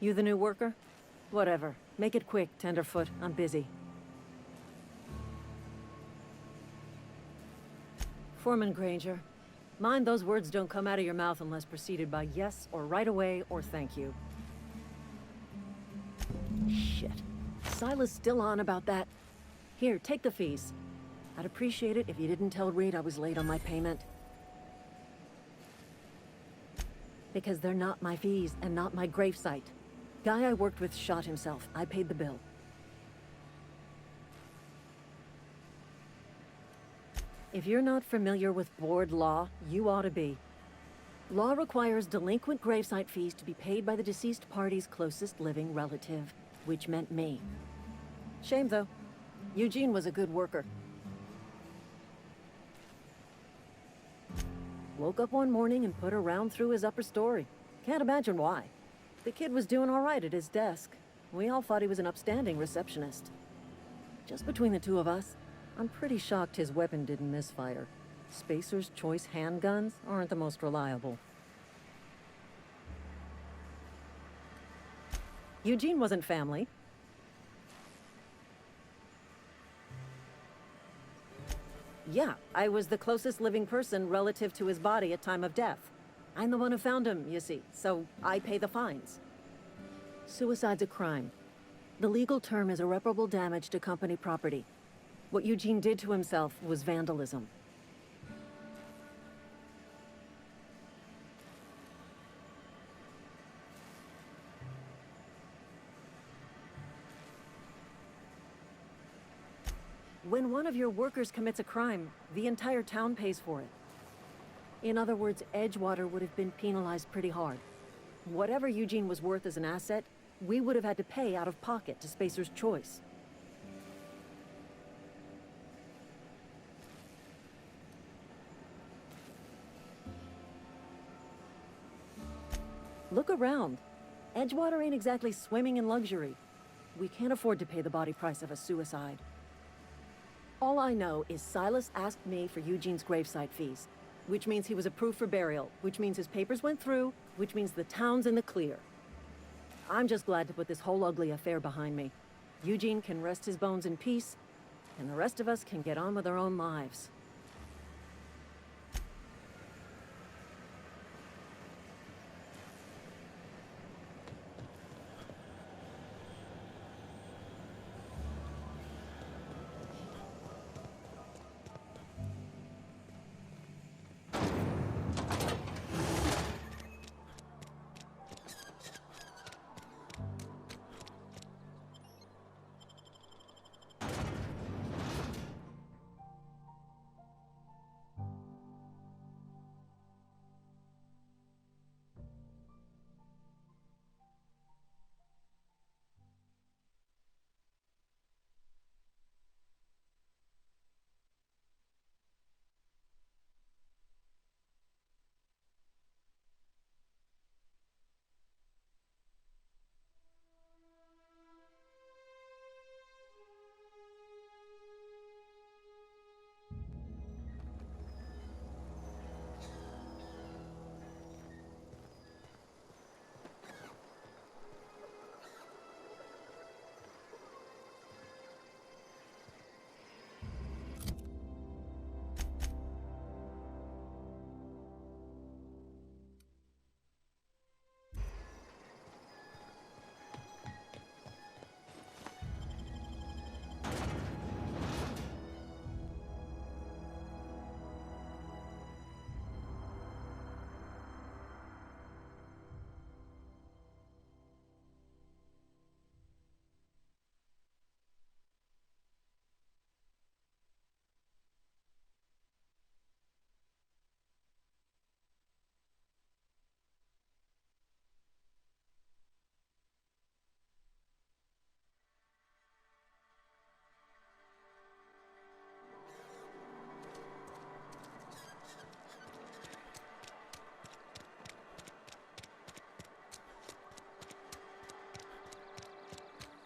You the new worker? Whatever. Make it quick, Tenderfoot. I'm busy. Foreman Granger. Mind those words don't come out of your mouth unless preceded by yes, or right away, or thank you. Shit. Silas still on about that? Here, take the fees. I'd appreciate it if you didn't tell Reed I was late on my payment. Because they're not my fees, and not my gravesite. Guy I worked with shot himself. I paid the bill. If you're not familiar with board law, you ought to be. Law requires delinquent gravesite fees to be paid by the deceased party's closest living relative, which meant me. Shame, though. Eugene was a good worker. Woke up one morning and put a round through his upper story. Can't imagine why. The kid was doing all right at his desk. We all thought he was an upstanding receptionist. Just between the two of us, I'm pretty shocked his weapon didn't misfire. Spacer's Choice handguns aren't the most reliable. Eugene wasn't family. Yeah, I was the closest living person relative to his body at time of death. I'm the one who found him, you see, so I pay the fines. Suicide's a crime. The legal term is irreparable damage to company property. What Eugene did to himself was vandalism. When one of your workers commits a crime, the entire town pays for it. In other words, Edgewater would have been penalized pretty hard. Whatever Eugene was worth as an asset, we would have had to pay out of pocket to Spacer's Choice. Look around. Edgewater ain't exactly swimming in luxury. We can't afford to pay the body price of a suicide. All I know is Silas asked me for Eugene's gravesite fees, which means he was approved for burial, which means his papers went through, which means the town's in the clear. I'm just glad to put this whole ugly affair behind me. Eugene can rest his bones in peace, and the rest of us can get on with our own lives.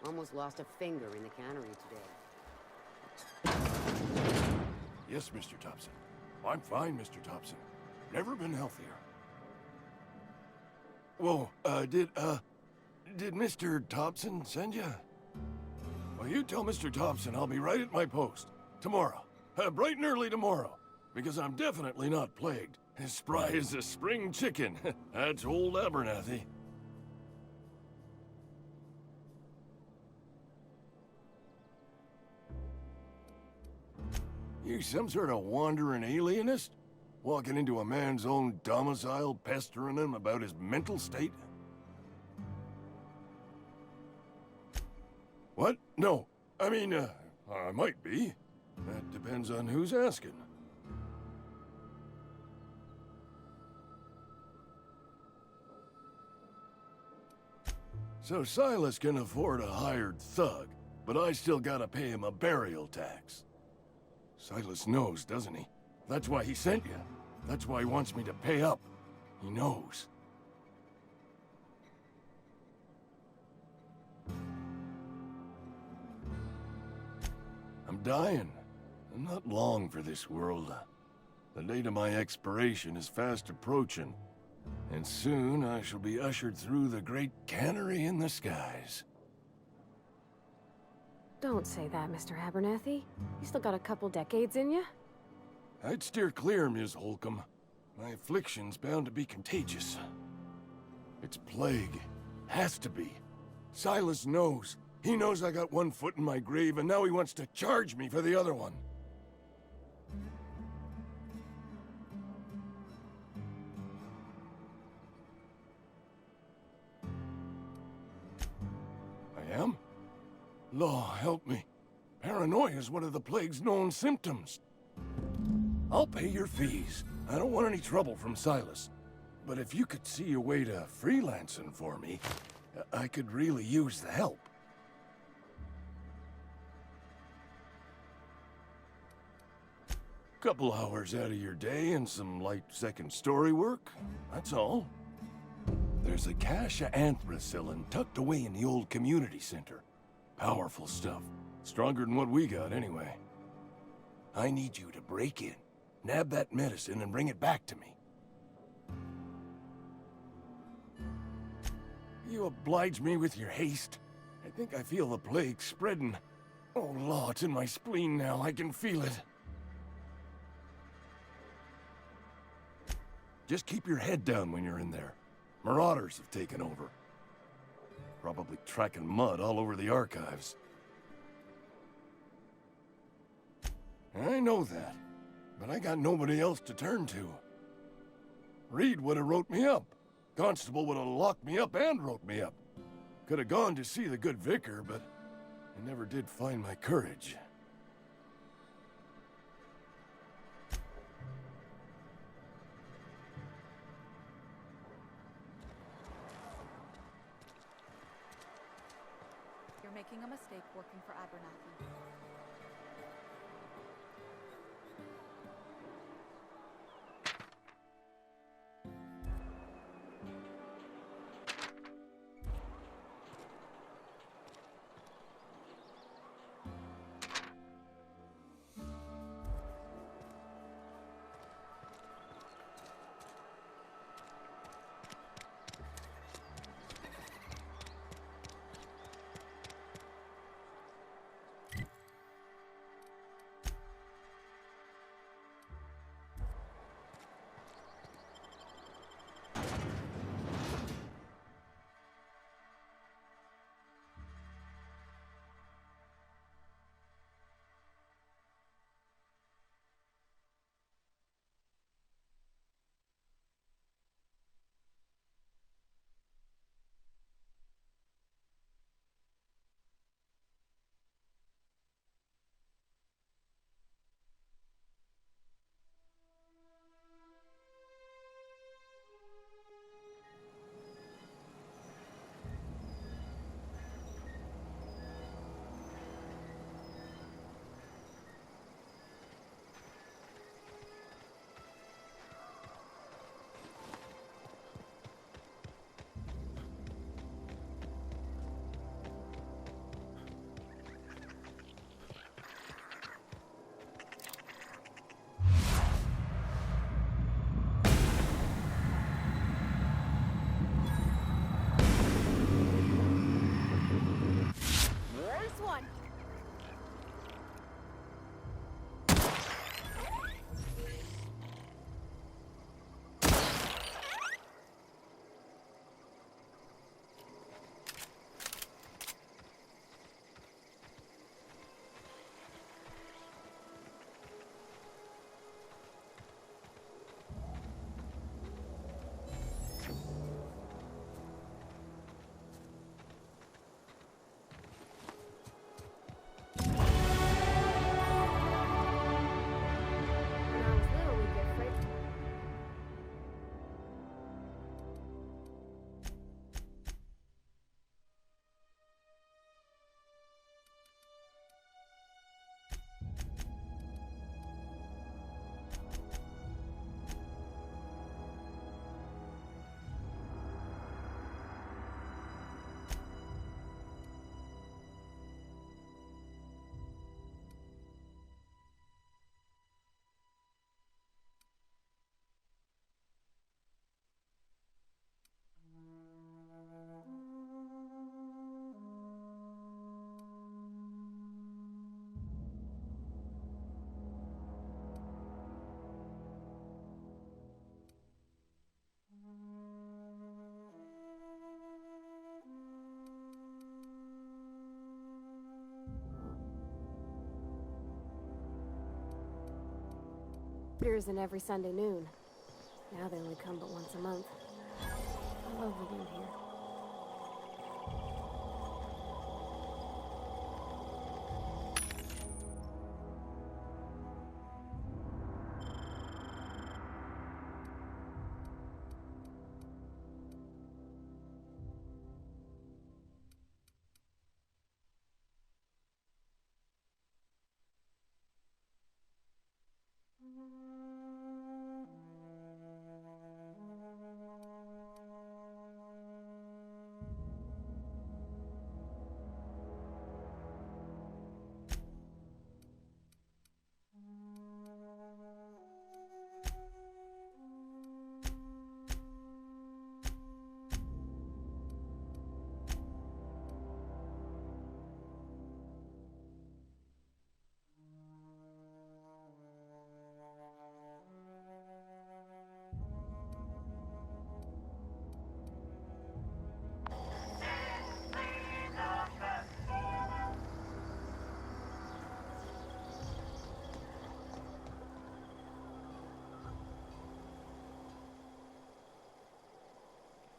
Almost lost a finger in the cannery today. Yes, Mr. Thompson. I'm fine, Mr. Thompson. Never been healthier. Whoa, Did Mr. Thompson send you? Well, you tell Mr. Thompson I'll be right at my post. Tomorrow. Bright and early tomorrow. Because I'm definitely not plagued. As spry as a spring chicken. That's old Abernathy. You some sort of wandering alienist? Walking into a man's own domicile, pestering him about his mental state? What? No. I mean, I might be. That depends on who's asking. So Silas can afford a hired thug, but I still gotta pay him a burial tax. Silas knows, doesn't he? That's why he sent you. That's why he wants me to pay up. He knows. I'm dying. I'm not long for this world. The date of my expiration is fast approaching, and soon I shall be ushered through the great cannery in the skies. Don't say that, Mr. Abernathy. You still got a couple decades in you. I'd steer clear, Ms. Holcomb. My affliction's bound to be contagious. It's plague. Has to be. Silas knows. He knows I got one foot in my grave, and now he wants to charge me for the other one. I am? Law, help me. Paranoia is one of the plague's known symptoms. I'll pay your fees. I don't want any trouble from Silas. But if you could see a way to freelancing for me, I could really use the help. Couple hours out of your day and some light second story work, that's all. There's a cache of anthracillin tucked away in the old community center. Powerful stuff. Stronger than what we got, anyway. I need you to break in, nab that medicine, and bring it back to me. You oblige me with your haste. I think I feel the plague spreading. Oh, law, it's in my spleen now. I can feel it. Just keep your head down when you're in there. Marauders have taken over. Probably tracking mud all over the archives. I know that, but I got nobody else to turn to. Reed would have wrote me up. Constable would have locked me up and wrote me up. Could have gone to see the good vicar, but I never did find my courage. You're making a mistake working for Abernathy. Beers in every Sunday noon. Now they only come but once a month. I love living here.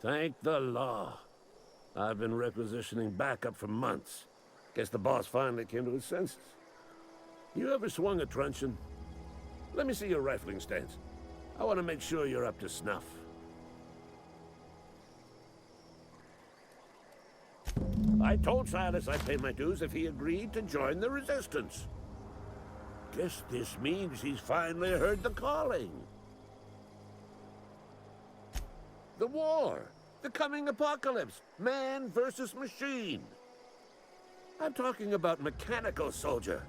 Thank the law. I've been requisitioning backup for months. Guess the boss finally came to his senses. You ever swung a truncheon? Let me see your rifling stance. I want to make sure you're up to snuff. I told Silas I'd pay my dues if he agreed to join the Resistance. Guess this means he's finally heard the calling. The war, the coming apocalypse, man versus machine. I'm talking about mechanical soldier.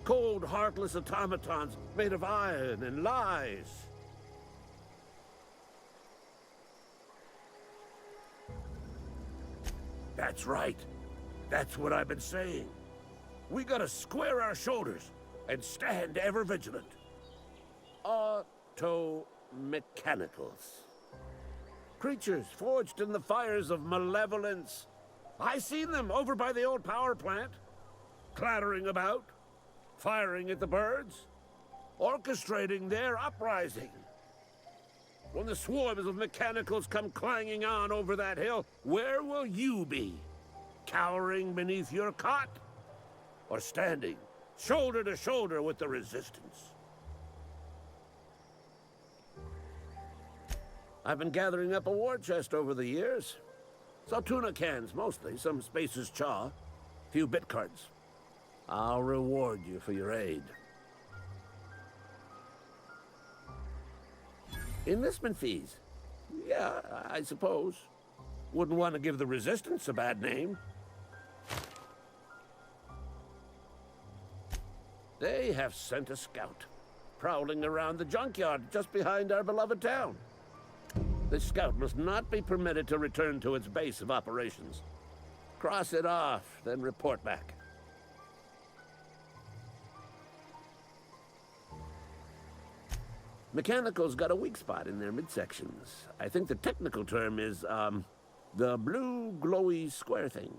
Cold, heartless automatons made of iron and lies. That's right. That's what I've been saying. We gotta square our shoulders and stand ever vigilant. Auto-mechanicals. Creatures forged in the fires of malevolence. I seen them over by the old power plant, clattering about, firing at the birds, orchestrating their uprising. When the swarms of mechanicals come clanging on over that hill, where will you be? Cowering beneath your cot? Or standing shoulder to shoulder with the Resistance? I've been gathering up a war chest over the years. Saw tuna cans, mostly, some Spacer's Chaw, few bit cards. I'll reward you for your aid. Enlistment fees? Yeah, I suppose. Wouldn't want to give the Resistance a bad name. They have sent a scout, prowling around the junkyard just behind our beloved town. The scout must not be permitted to return to its base of operations. Cross it off, then report back. Mechanicals got a weak spot in their midsections. I think the technical term is, the blue glowy square thing.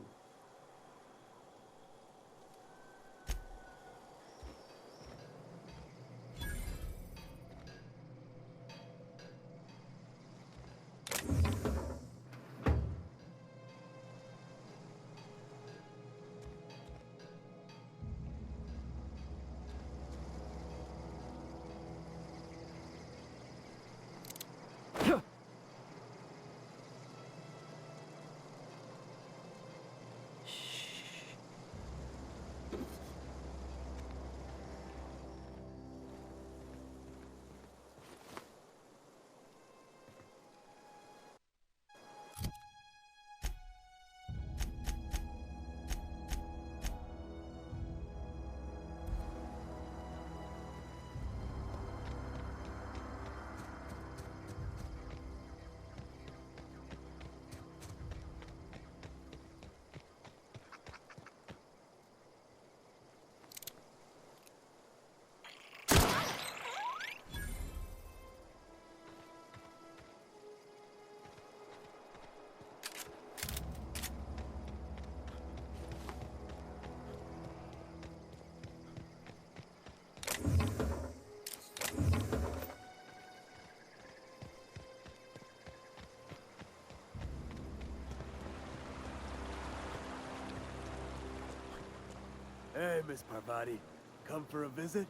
Hey, Miss Parvati. Come for a visit?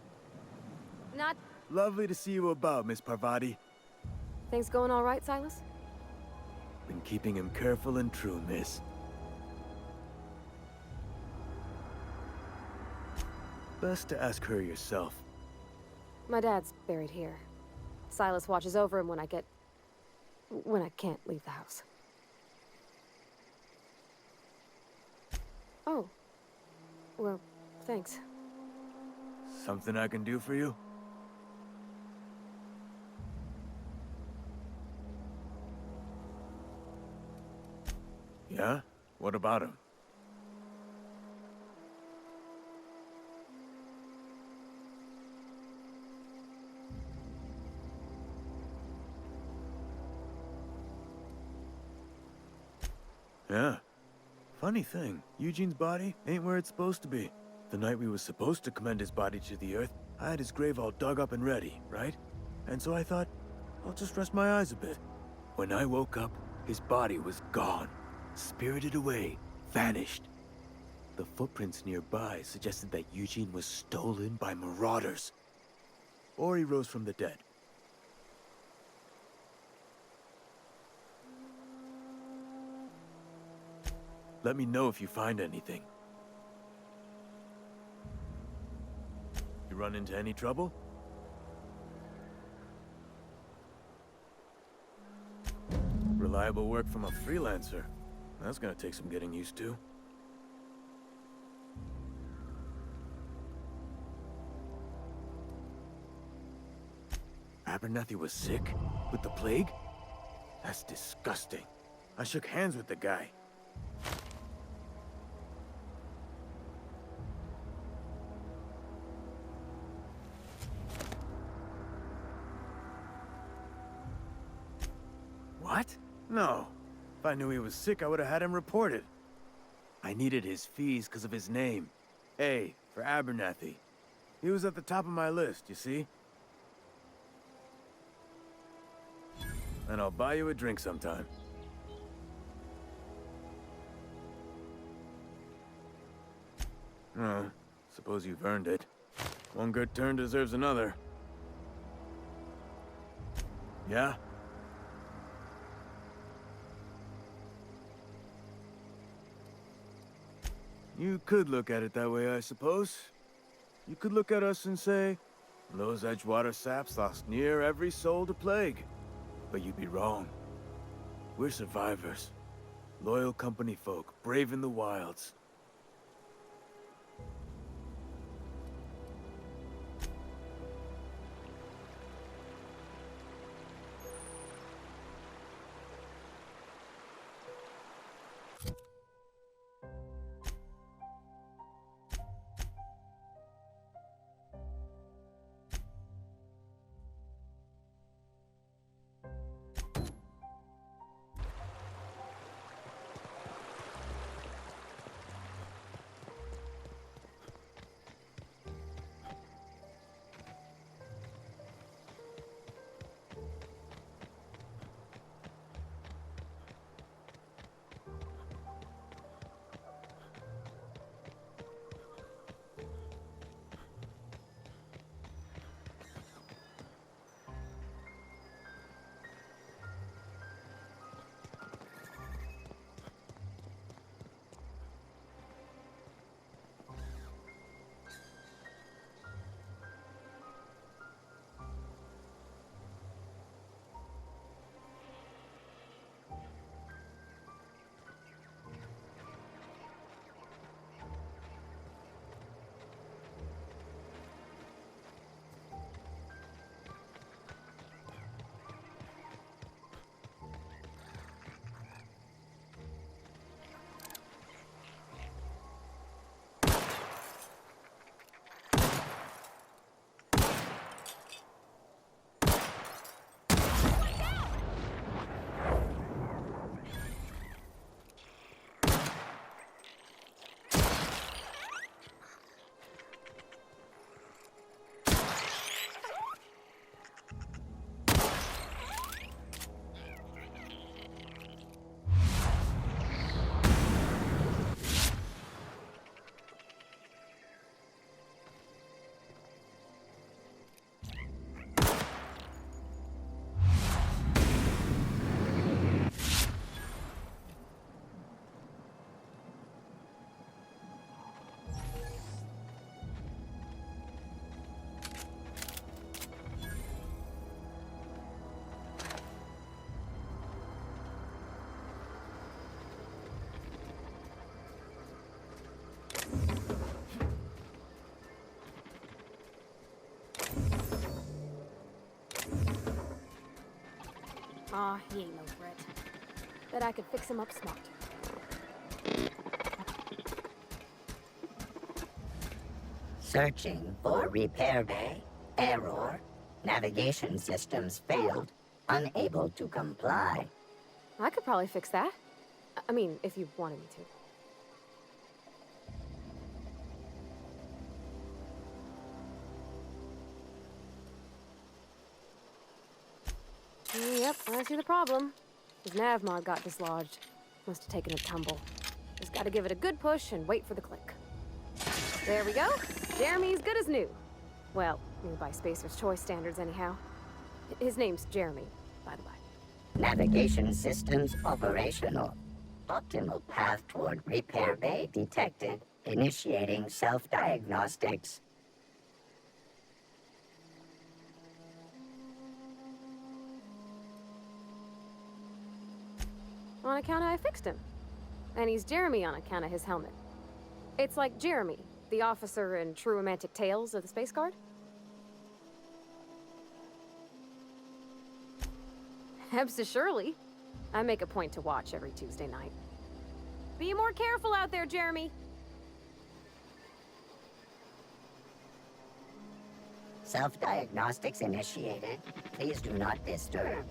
Not... Lovely to see you about, Miss Parvati. Things going all right, Silas? Been keeping him careful and true, miss. Best to ask her yourself. My dad's buried here. Silas watches over him when I can't leave the house. Oh. Well, thanks. Something I can do for you? Yeah? What about him? Yeah. Funny thing, Eugene's body ain't where it's supposed to be. The night we was supposed to commend his body to the earth, I had his grave all dug up and ready, right? And so I thought, I'll just rest my eyes a bit. When I woke up, his body was gone. Spirited away, vanished. The footprints nearby suggested that Eugene was stolen by marauders. Or he rose from the dead. Let me know if you find anything. You run into any trouble? Reliable work from a freelancer. That's gonna take some getting used to. Abernathy was sick? With the plague? That's disgusting. I shook hands with the guy. What? No. If I knew he was sick, I would have had him reported. I needed his fees because of his name. A, for Abernathy. He was at the top of my list, you see? And I'll buy you a drink sometime. Oh, suppose you've earned it. One good turn deserves another. Yeah? You could look at it that way, I suppose. You could look at us and say, those Edgewater saps lost near every soul to plague. But you'd be wrong. We're survivors. Loyal company folk, brave in the wilds. Aw, he ain't no threat. Bet I could fix him up smart. Searching for repair bay. Error. Navigation systems failed. Unable to comply. I could probably fix that. I mean, if you wanted me to. Yep, I see the problem. His nav mod got dislodged. Must have taken a tumble. Just gotta give it a good push and wait for the click. There we go. Jeremy's good as new. Well, by Spacer's Choice standards anyhow. His name's Jeremy, by the by. Navigation systems operational. Optimal path toward repair bay detected. Initiating self-diagnostics. On account of I fixed him. And he's Jeremy on account of his helmet. It's like Jeremy, the officer in True Romantic Tales of the Space Guard. Surely. I make a point to watch every Tuesday night. Be more careful out there, Jeremy. Self-diagnostics initiated. Please do not disturb.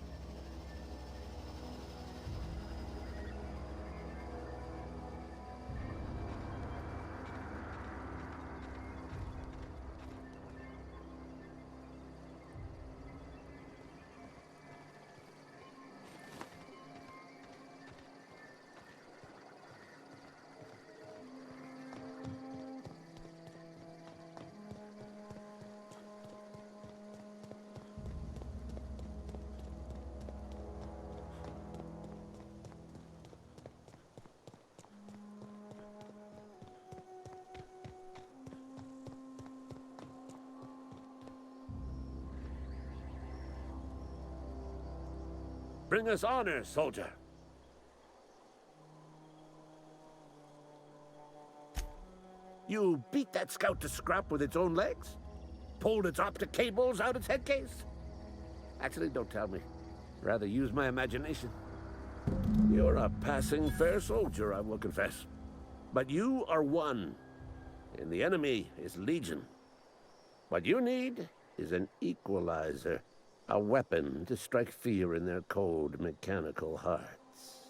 Bring us honor, soldier. You beat that scout to scrap with its own legs? Pulled its optic cables out its head case? Actually, don't tell me. Rather use my imagination. You're a passing fair soldier, I will confess. But you are one, and the enemy is legion. What you need is an equalizer. A weapon to strike fear in their cold, mechanical hearts.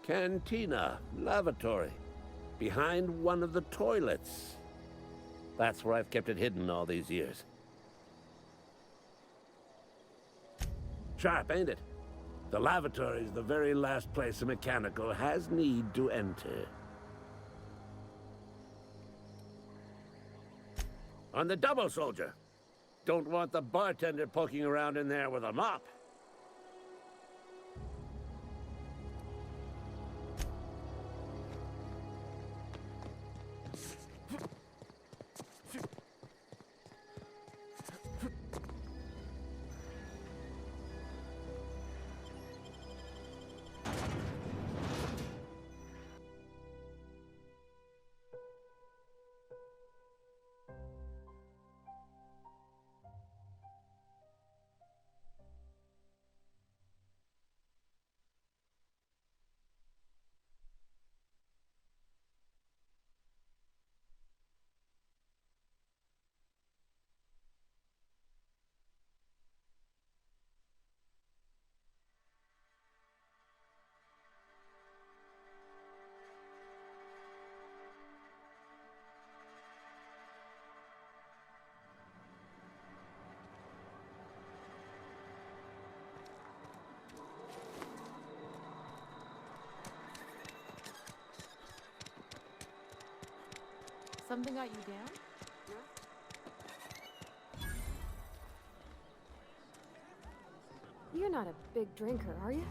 Cantina, lavatory, behind one of the toilets. That's where I've kept it hidden all these years. Sharp, ain't it? The lavatory is the very last place a mechanical has need to enter. On the double, soldier. Don't want the bartender poking around in there with a mop. Something got you down? You're not a big drinker, are you?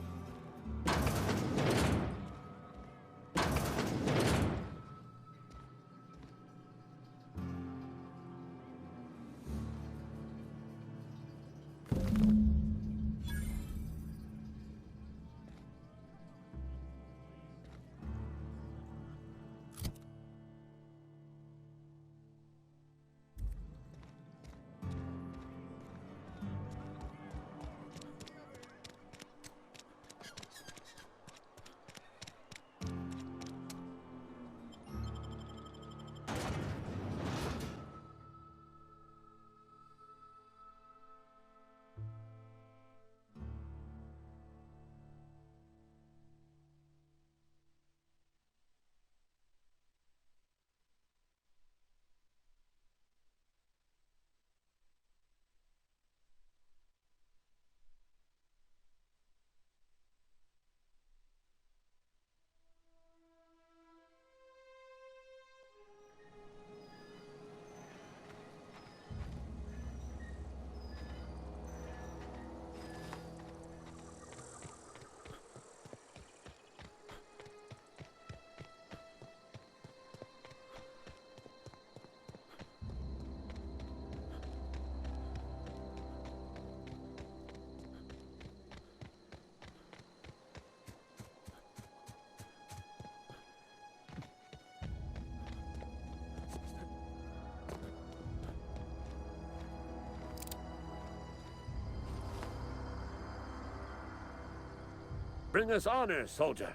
Bring us honor, soldier.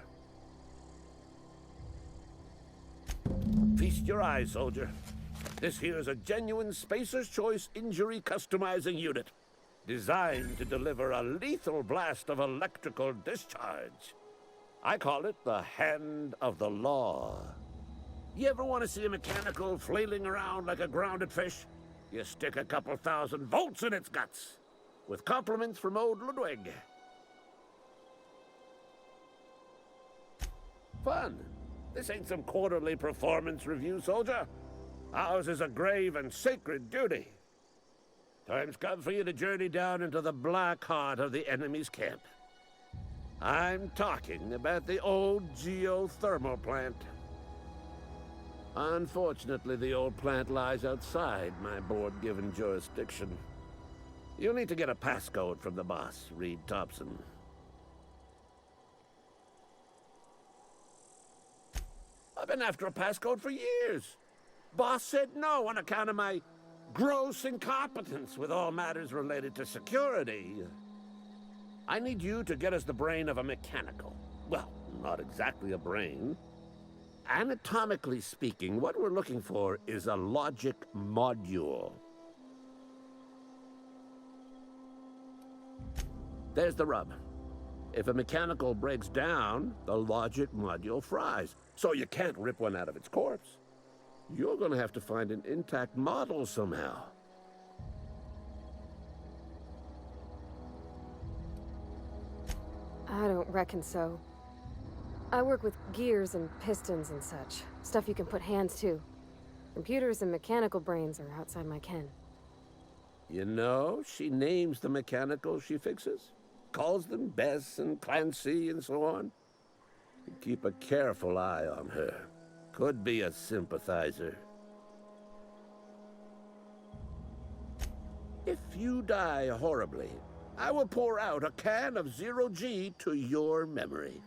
Feast your eyes, soldier. This here's a genuine Spacer's Choice injury customizing unit, designed to deliver a lethal blast of electrical discharge. I call it the Hand of the Law. You ever want to see a mechanical flailing around like a grounded fish? You stick a couple thousand volts in its guts. With compliments from old Ludwig. Fun. This ain't some quarterly performance review, soldier. Ours is a grave and sacred duty. Time's come for you to journey down into the black heart of the enemy's camp. I'm talking about the old geothermal plant. Unfortunately, the old plant lies outside my board-given jurisdiction. You'll need to get a passcode from the boss, Reed Thompson. I've been after a passcode for years. Boss said no on account of my gross incompetence with all matters related to security. I need you to get us the brain of a mechanical. Well, not exactly a brain. Anatomically speaking, what we're looking for is a logic module. There's the rub. If a mechanical breaks down, the logic module fries. So you can't rip one out of its corpse. You're gonna have to find an intact model somehow. I don't reckon so. I work with gears and pistons and such. Stuff you can put hands to. Computers and mechanical brains are outside my ken. You know, she names the mechanicals she fixes. Calls them Bess and Clancy and so on. Keep a careful eye on her. Could be a sympathizer. If you die horribly, I will pour out a can of Zero-G to your memory.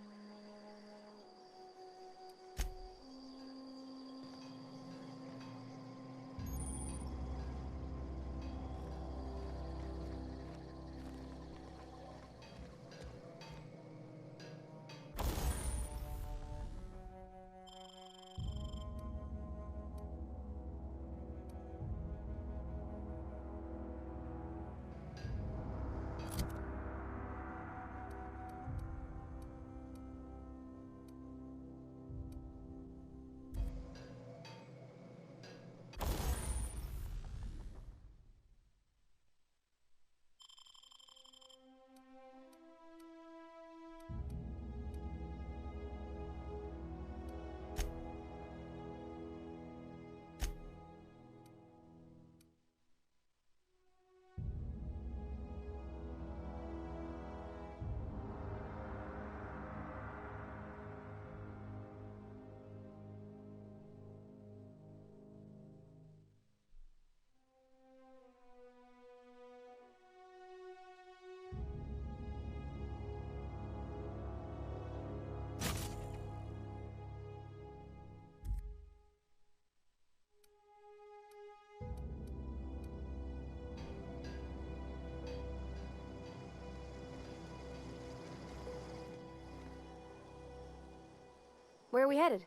Where are we headed?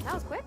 That was quick.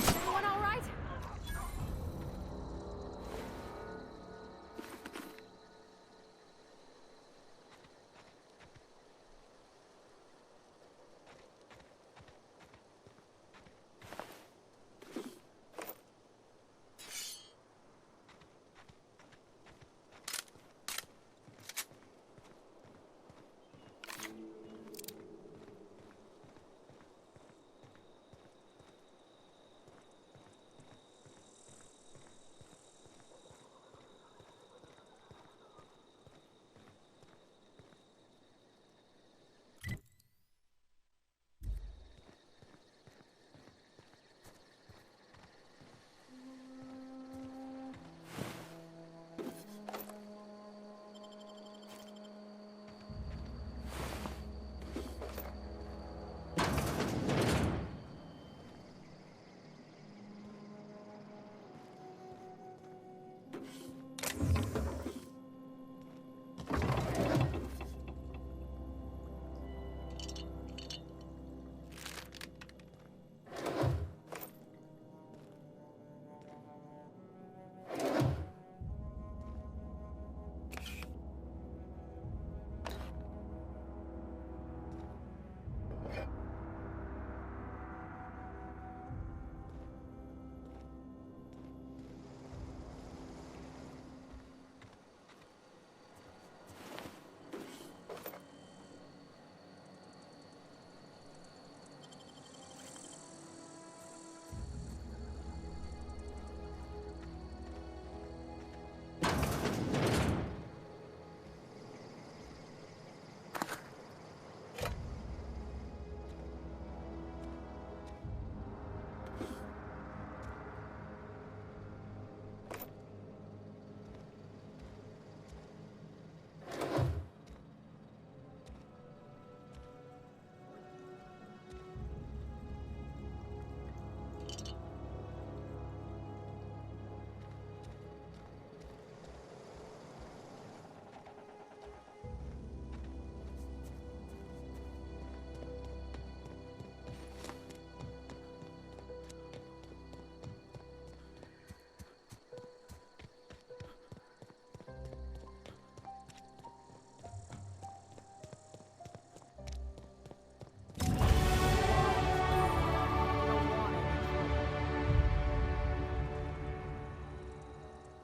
Everyone all right?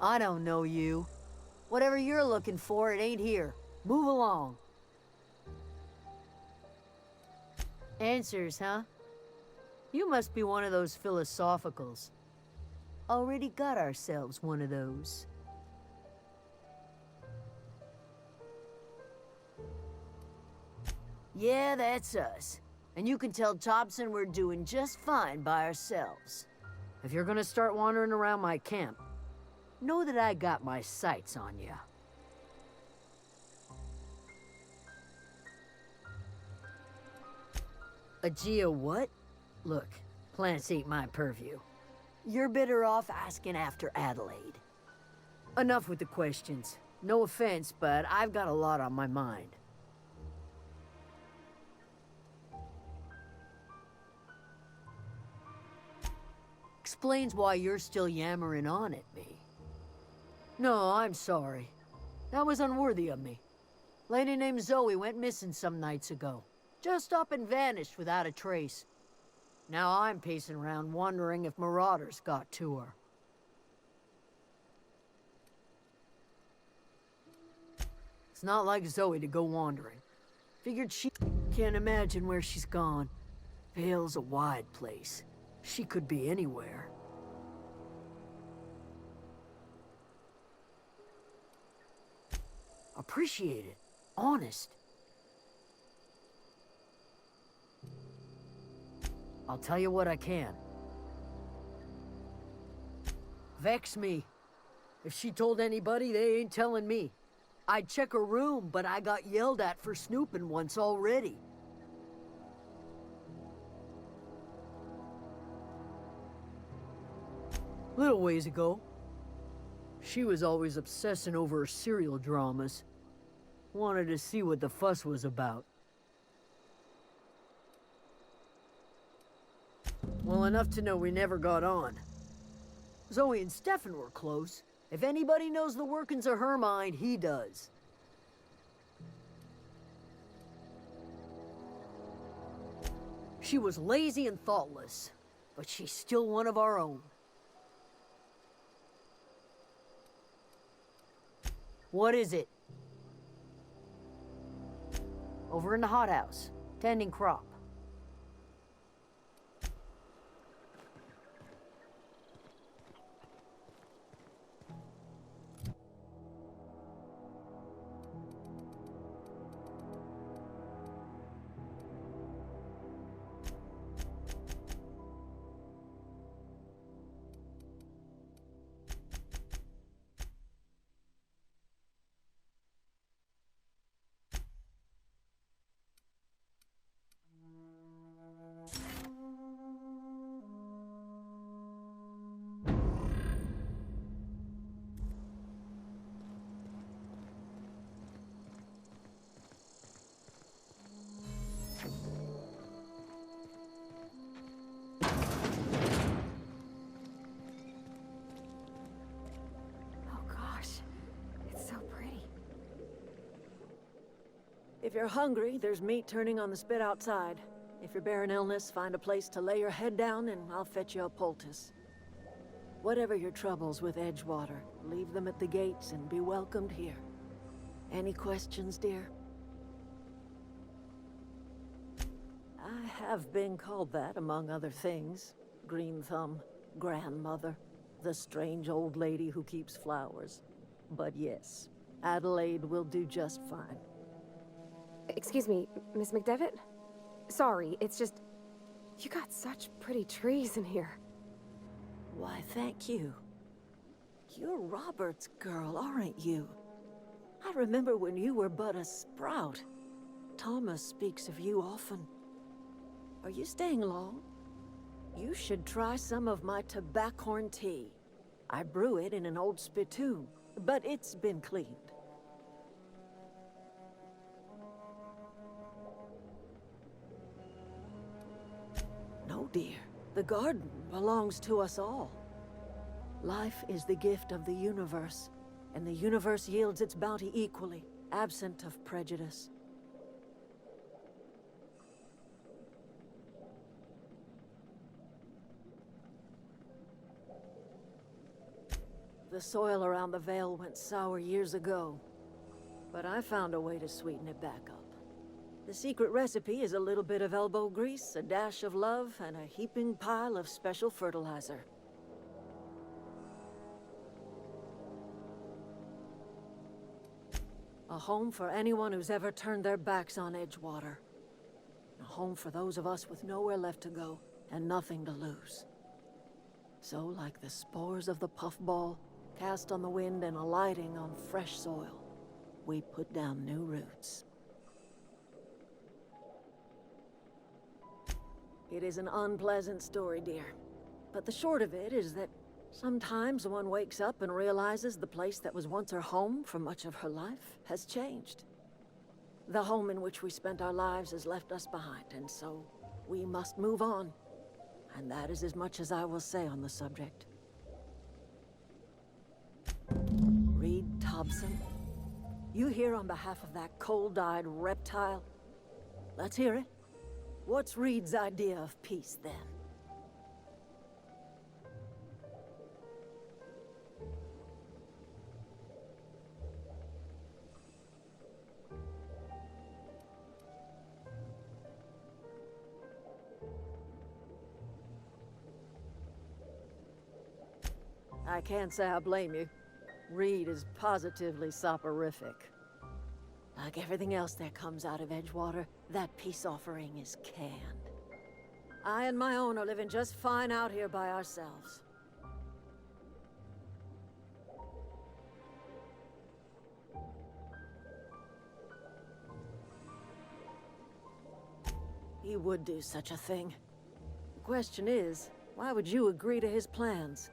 I don't know you. Whatever you're looking for, it ain't here. Move along. Answers, huh? You must be one of those philosophicals. Already got ourselves one of those. Yeah, that's us. And you can tell Thompson we're doing just fine by ourselves. If you're gonna start wandering around my camp, know that I got my sights on you. A Geo what? Look, plants ain't my purview. You're better off asking after Adelaide. Enough with the questions. No offense, but I've got a lot on my mind. Explains why you're still yammering on at me. No, I'm sorry. That was unworthy of me. Lady named Zoe went missing some nights ago. Just up and vanished without a trace. Now I'm pacing around wondering if marauders got to her. It's not like Zoe to go wandering. Figured she can't imagine where she's gone. Vale's a wide place. She could be anywhere. Appreciate it. Honest. I'll tell you what I can. Vex me. If she told anybody, they ain't telling me. I'd check her room, but I got yelled at for snooping once already. Little ways ago. She was always obsessing over her serial dramas. Wanted to see what the fuss was about. Well, enough to know we never got on. Zoe and Stefan were close. If anybody knows the workings of her mind, he does. She was lazy and thoughtless, but she's still one of our own. What is it? Over in the hothouse, tending crop. If you're hungry, there's meat turning on the spit outside. If you're bearing illness, find a place to lay your head down and I'll fetch you a poultice. Whatever your troubles with Edgewater, leave them at the gates and be welcomed here. Any questions, dear? I have been called that, among other things. Green Thumb, grandmother, the strange old lady who keeps flowers. But yes, Adelaide will do just fine. Excuse me, Miss McDevitt? Sorry, it's just... You got such pretty trees in here. Why, thank you. You're Robert's girl, aren't you? I remember when you were but a sprout. Thomas speaks of you often. Are you staying long? You should try some of my tobaccorn tea. I brew it in an old spittoon, but it's been cleaned. No, dear. The garden belongs to us all. Life is the gift of the universe, and the universe yields its bounty equally, absent of prejudice. The soil around the Vale went sour years ago, but I found a way to sweeten it back up. The secret recipe is a little bit of elbow grease, a dash of love, and a heaping pile of special fertilizer. A home for anyone who's ever turned their backs on Edgewater. A home for those of us with nowhere left to go and nothing to lose. So, like the spores of the puffball, cast on the wind and alighting on fresh soil, we put down new roots. It is an unpleasant story, dear. But the short of it is that sometimes one wakes up and realizes the place that was once her home for much of her life has changed. The home in which we spent our lives has left us behind, and so we must move on. And that is as much as I will say on the subject. Reed Thompson, you here on behalf of that cold-eyed reptile? Let's hear it. What's Reed's idea of peace, then? I can't say I blame you. Reed is positively soporific. Like everything else that comes out of Edgewater, that peace offering is canned. I and my own are living just fine out here by ourselves. He would do such a thing. The question is, why would you agree to his plans?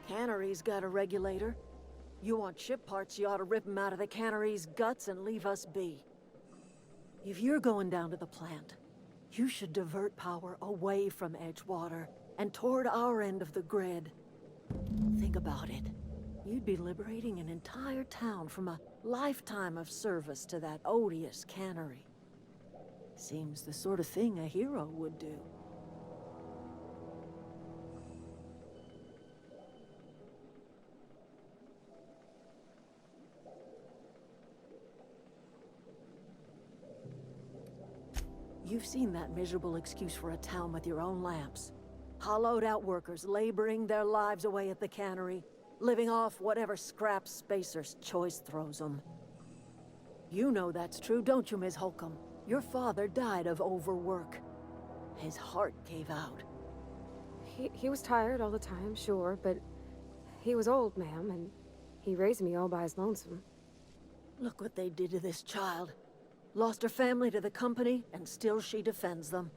Cannery's got a regulator. You want ship parts, you ought to rip them out of the cannery's guts and leave us be. If you're going down to the plant, you should divert power away from Edgewater and toward our end of the grid. Think about it. You'd be liberating an entire town from a lifetime of service to that odious cannery. Seems the sort of thing a hero would do. You've seen that miserable excuse for a town with your own lamps. Hollowed out workers laboring their lives away at the cannery, living off whatever scraps Spacer's Choice throws them. You know that's true, don't you, Ms. Holcomb? Your father died of overwork. His heart gave out. He was tired all the time, sure, but he was old, ma'am, and he raised me all by his lonesome. Look what they did to this child. Lost her family to the company, and still she defends them.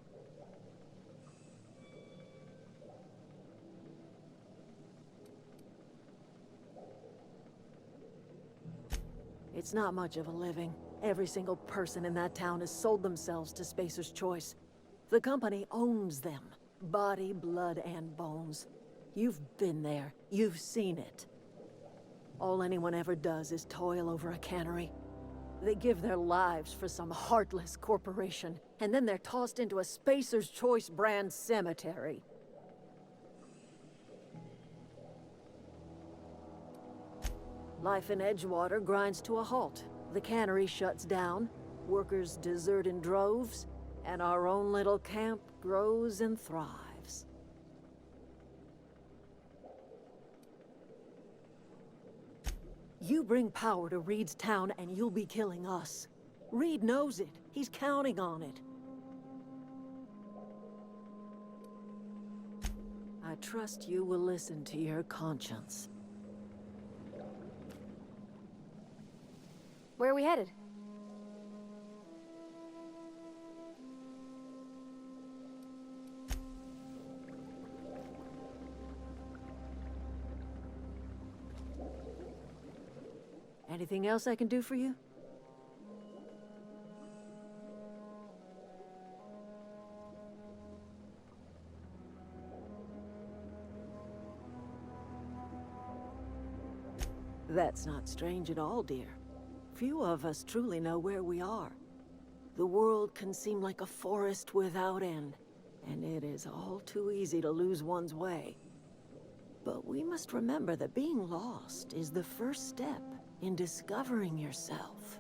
It's not much of a living. Every single person in that town has sold themselves to Spacer's Choice. The company owns them. Body, blood, and bones. You've been there. You've seen it. All anyone ever does is toil over a cannery. They give their lives for some heartless corporation, and then they're tossed into a Spacer's Choice brand cemetery. Life in Edgewater grinds to a halt. The cannery shuts down, workers desert in droves, and our own little camp grows and thrives. You bring power to Reed's town and you'll be killing us. Reed knows it. He's counting on it. I trust you will listen to your conscience. Where are we headed? Anything else I can do for you? That's not strange at all, dear. Few of us truly know where we are. The world can seem like a forest without end, and it is all too easy to lose one's way. But we must remember that being lost is the first step in discovering yourself.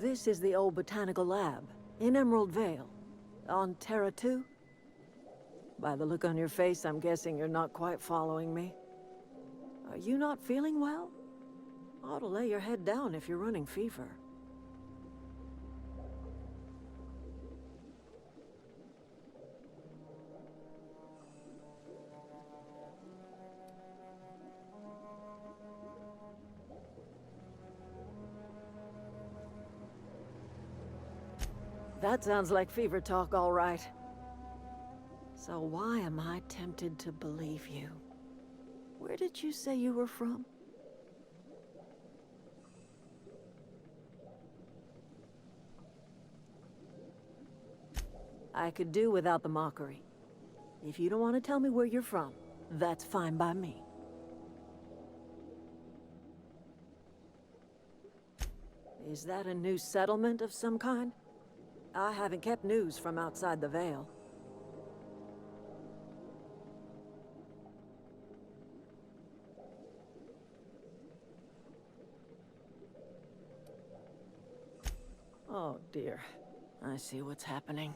This is the old botanical lab in Emerald Vale, on Terra 2. By the look on your face, I'm guessing you're not quite following me. Are you not feeling well? Ought to lay your head down if you're running fever. That sounds like fever talk, all right. So why am I tempted to believe you? Where did you say you were from? I could do without the mockery. If you don't want to tell me where you're from, that's fine by me. Is that a new settlement of some kind? I haven't kept news from outside the Veil. Oh dear. I see what's happening.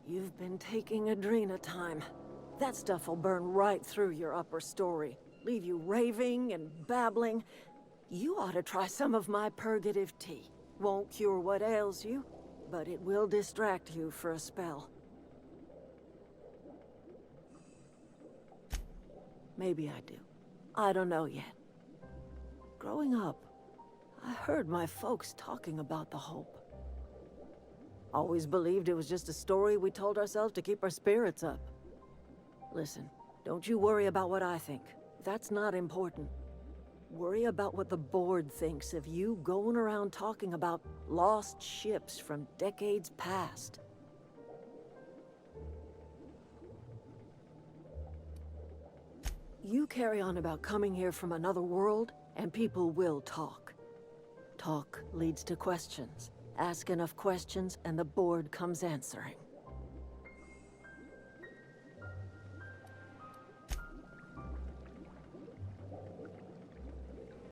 You've been taking Adrena time. That stuff will burn right through your upper story, leave you raving and babbling. You ought to try some of my purgative tea. Won't cure what ails you, but it will distract you for a spell. Maybe I do. I don't know yet. Growing up, I heard my folks talking about the Hope. Always believed it was just a story we told ourselves to keep our spirits up. Listen, don't you worry about what I think. That's not important. Worry about what the board thinks of you going around talking about lost ships from decades past. You carry on about coming here from another world, and people will talk. Talk leads to questions. Ask enough questions, and the board comes answering.